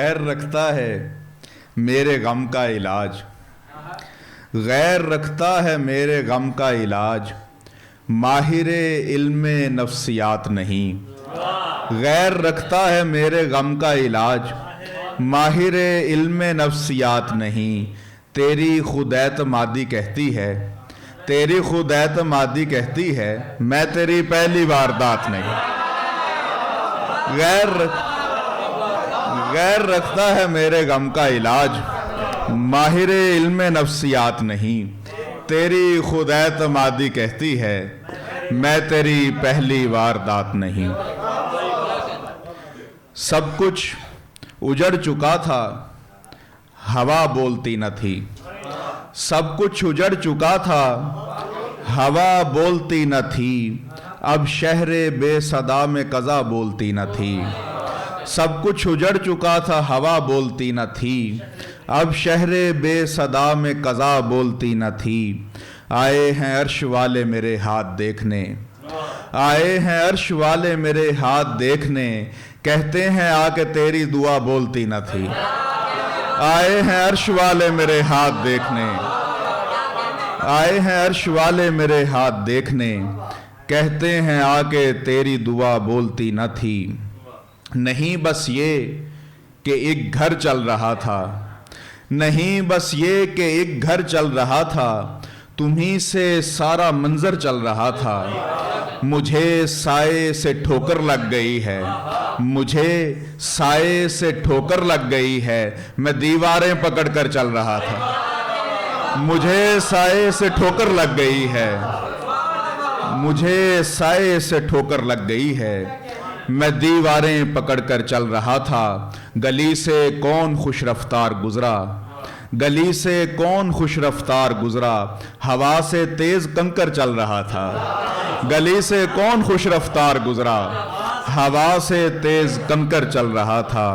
غیر رکھتا ہے میرے غم کا علاج، غیر رکھتا ہے میرے غم کا علاج، ماہر علم نفسیات نہیں۔ غیر رکھتا ہے میرے غم کا علاج، ماہر علم نفسیات نہیں۔ تیری خود اعتمادی کہتی ہے، تیری خود اعتمادی کہتی ہے میں تیری پہلی واردات نہیں۔ غیر رکھتا ہے میرے غم کا علاج، ماہر علم نفسیات نہیں۔ تیری خود اعتمادی کہتی ہے میں تیری پہلی واردات نہیں۔ سب کچھ اجڑ چکا تھا ہوا بولتی نہ تھی، سب کچھ اجڑ چکا تھا ہوا بولتی نہ تھی، اب شہر بے صدا میں قضا بولتی نہ تھی۔ سب کچھ اجڑ چکا تھا ہوا بولتی نہ تھی، اب شہر بے صدا میں قضا بولتی نہ تھی۔ آئے ہیں عرش والے میرے ہاتھ دیکھنے، آئے ہیں عرش والے میرے ہاتھ دیکھنے، کہتے ہیں آ کے تیری دعا بولتی نہ تھی۔ آئے ہیں عرش والے میرے ہاتھ دیکھنے، آئے ہیں عرش والے میرے ہاتھ دیکھنے، کہتے ہیں آ کے تیری دعا بولتی نہ تھی۔ نہیں بس یہ کہ ایک گھر چل رہا تھا، نہیں بس یہ کہ ایک گھر چل رہا تھا، تمہیں سے سارا منظر چل رہا تھا۔ مجھے سائے سے ٹھوکر لگ گئی ہے، مجھے سائے سے ٹھوکر لگ گئی ہے، میں دیواریں پکڑ کر چل رہا تھا۔ مجھے سائے سے ٹھوکر لگ گئی ہے، مجھے سائے سے ٹھوکر لگ گئی ہے، میں دیواریں پکڑ کر چل رہا تھا۔ گلی سے کون خوش رفتار گزرا، گلی سے کون خوش رفتار گزرا، ہوا سے تیز کنکر چل رہا تھا۔ گلی سے کون خوش رفتار گزرا، ہوا سے تیز کنکر چل رہا تھا۔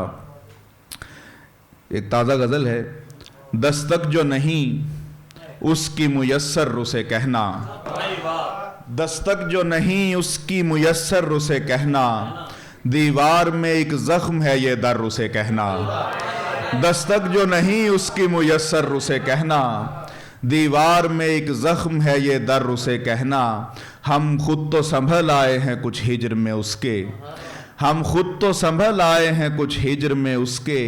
ایک تازہ غزل ہے، دستک جو نہیں اس کی میسر اسے کہنا، دستک جو نہیں اس کی میسر اسے کہنا، دیوار میں ایک زخم ہے یہ در اسے کہنا۔ دستک جو نہیں اس کی میسر اسے کہنا، دیوار میں ایک زخم ہے یہ در اسے کہنا۔ ہم خود تو سنبھل آئے ہیں کچھ ہجر میں اس کے، ہم خود تو سنبھل آئے ہیں کچھ ہجر میں اس کے،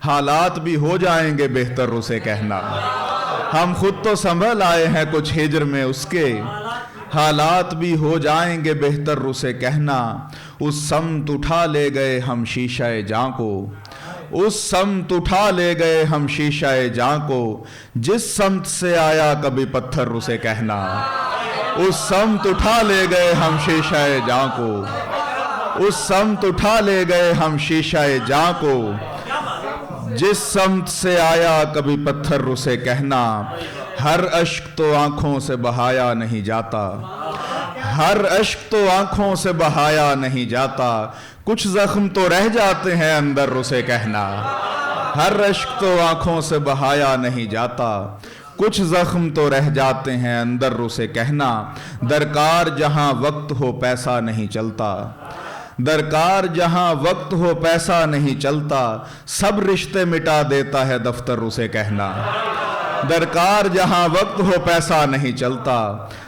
حالات بھی ہو جائیں گے بہتر اسے کہنا۔ ہم خود تو سنبھل آئے ہیں کچھ ہجر میں اس کے، حالات بھی ہو جائیں گے بہتر اسے کہنا۔ اس سمت اٹھا لے گئے ہم شیشہ جاں کو، اس سمت اٹھا لے گئے ہم شیشہ جاں کو، جس سمت سے آیا کبھی پتھر اسے کہنا۔ اس سمت اٹھا لے گئے ہم شیشہ جاں کو، اس سمت اٹھا لے گئے ہم شیشہ جاں کو، جس سمت سے آیا کبھی پتھر اسے کہنا۔ ہر اشک تو آنکھوں سے بہایا نہیں جاتا، ہر اشک تو آنکھوں سے بہایا نہیں جاتا، کچھ زخم تو رہ جاتے ہیں اندر اسے کہنا۔ ہر اشک تو آنکھوں سے بہایا نہیں جاتا، کچھ زخم تو رہ جاتے ہیں اندر اسے کہنا۔ درکار جہاں وقت ہو پیسہ نہیں چلتا، درکار جہاں وقت ہو پیسہ نہیں چلتا، سب رشتے مٹا دیتا ہے دفتر اسے کہنا۔ درکار جہاں وقت ہو پیسہ نہیں چلتا،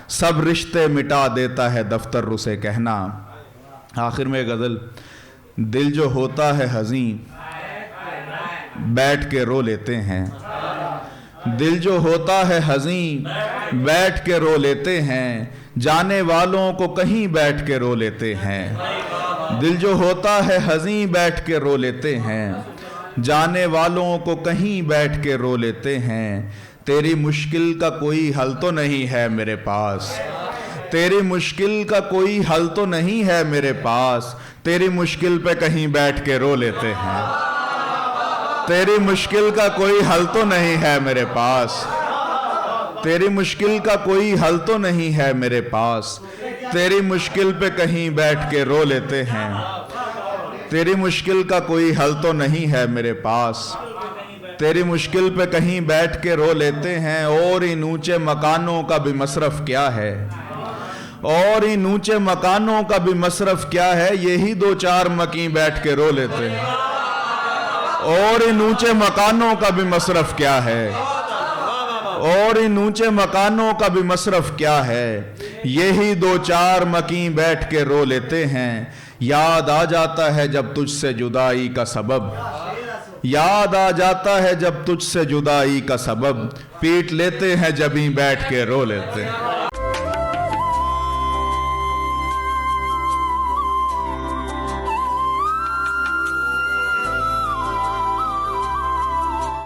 سب رشتے مٹا دیتا ہے دفتر اسے کہنا۔ آخر میں غزل، دل جو ہوتا ہے حزین بیٹھ کے رو لیتے ہیں، دل جو ہوتا ہے حزین بیٹھ کے رو لیتے ہیں، جانے والوں کو کہیں بیٹھ کے رو لیتے ہیں۔ دل جو ہوتا ہے حزین بیٹھ کے رو لیتے ہیں، جانے والوں کو کہیں بیٹھ کے رو لیتے ہیں۔ تیری مشکل کا کوئی حل تو نہیں ہے میرے پاس، تیری مشکل کا کوئی حل تو نہیں ہے میرے پاس، تیری مشکل پہ کہیں بیٹھ کے رو لیتے ہیں۔ تیری مشکل کا کوئی حل تو نہیں ہے میرے پاس، تیری مشکل کا کوئی حل تو نہیں ہے میرے پاس، تیری مشکل پہ کہیں بیٹھ کے رو لیتے ہیں۔ تیری مشکل کا کوئی حل تو نہیں ہے میرے پاس، تیری مشکل پہ کہیں بیٹھ کے رو لیتے ہیں۔ اور ان اونچے مکانوں کا بھی مصرف کیا ہے، اور ان اونچے مکانوں کا بھی مصرف کیا ہے، یہی دو چار مکیں بیٹھ کے رو لیتے ہیں۔ اور ان اونچے مکانوں کا بھی مصرف کیا ہے، اور ان اونچے مکانوں کا بھی مصرف کیا ہے، یہی دو چار مکین بیٹھ کے رو لیتے ہیں، یاد آ جاتا ہے جب تجھ سے جدائی کا سبب، یاد آ جاتا ہے جب تجھ سے جدائی کا سبب، پیٹ لیتے ہیں جبیں بیٹھ کے رو لیتے ہیں۔